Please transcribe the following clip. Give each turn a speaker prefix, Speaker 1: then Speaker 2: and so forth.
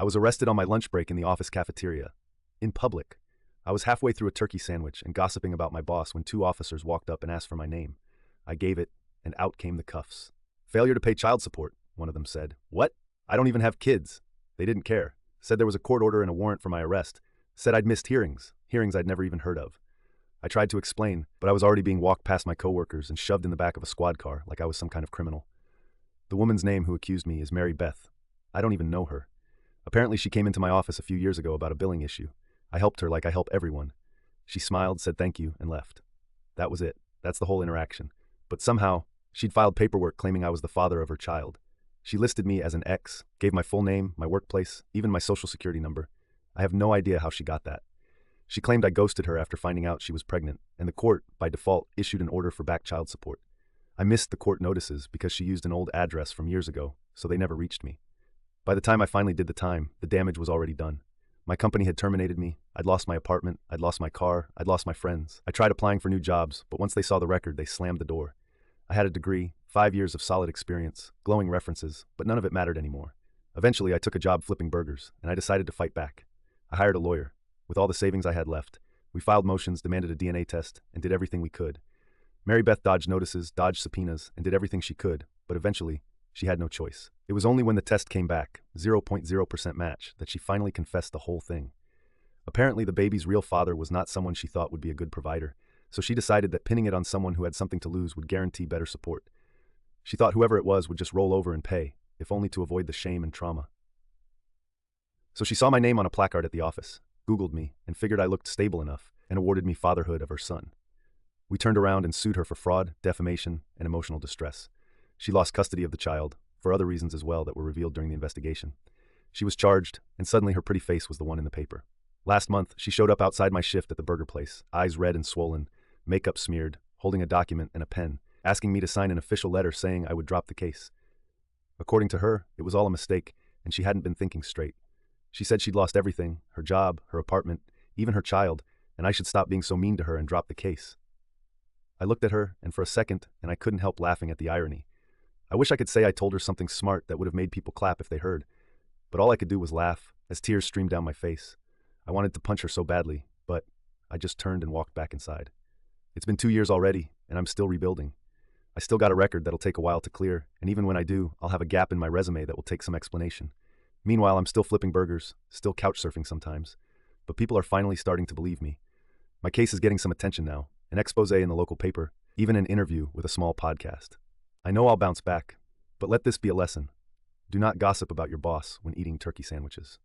Speaker 1: I was arrested on my lunch break in the office cafeteria. In public. I was halfway through a turkey sandwich and gossiping about my boss when two officers walked up and asked for my name. I gave it, and out came the cuffs. "Failure to pay child support," one of them said. "What? I don't even have kids." They didn't care. Said there was a court order and a warrant for my arrest. Said I'd missed hearings I'd never even heard of. I tried to explain, but I was already being walked past my coworkers and shoved in the back of a squad car like I was some kind of criminal. The woman's name who accused me is Mary Beth. I don't even know her. Apparently she came into my office a few years ago about a billing issue. I helped her like I help everyone. She smiled, said thank you, and left. That was it. That's the whole interaction. But somehow, she'd filed paperwork claiming I was the father of her child. She listed me as an ex, gave my full name, my workplace, even my social security number. I have no idea how she got that. She claimed I ghosted her after finding out she was pregnant, and the court, by default, issued an order for back child support. I missed the court notices because she used an old address from years ago, so they never reached me. By the time I finally did the time, the damage was already done. My company had terminated me, I'd lost my apartment, I'd lost my car, I'd lost my friends. I tried applying for new jobs, but once they saw the record, they slammed the door. I had a degree, 5 years of solid experience, glowing references, but none of it mattered anymore. Eventually, I took a job flipping burgers, and I decided to fight back. I hired a lawyer. With all the savings I had left, we filed motions, demanded a DNA test, and did everything we could. Mary Beth dodged notices, dodged subpoenas, and did everything she could, but eventually, she had no choice. It was only when the test came back, 0.0% match, that she finally confessed the whole thing. Apparently, the baby's real father was not someone she thought would be a good provider, so she decided that pinning it on someone who had something to lose would guarantee better support. She thought whoever it was would just roll over and pay, if only to avoid the shame and trauma. So she saw my name on a placard at the office, Googled me, and figured I looked stable enough, and awarded me fatherhood of her son. We turned around and sued her for fraud, defamation, and emotional distress. She lost custody of the child, for other reasons as well that were revealed during the investigation. She was charged, and suddenly her pretty face was the one in the paper. Last month, she showed up outside my shift at the burger place, eyes red and swollen, makeup smeared, holding a document and a pen, asking me to sign an official letter saying I would drop the case. According to her, it was all a mistake, and she hadn't been thinking straight. She said she'd lost everything, her job, her apartment, even her child, and I should stop being so mean to her and drop the case. I looked at her, and for a second, and I couldn't help laughing at the irony. I wish I could say I told her something smart that would have made people clap if they heard, but all I could do was laugh as tears streamed down my face. I wanted to punch her so badly, but I just turned and walked back inside. It's been 2 years already, and I'm still rebuilding. I still got a record that'll take a while to clear, and even when I do, I'll have a gap in my resume that will take some explanation. Meanwhile, I'm still flipping burgers, still couch surfing sometimes, but people are finally starting to believe me. My case is getting some attention now, an expose in the local paper, even an interview with a small podcast. I know I'll bounce back, but let this be a lesson. Do not gossip about your boss when eating turkey sandwiches.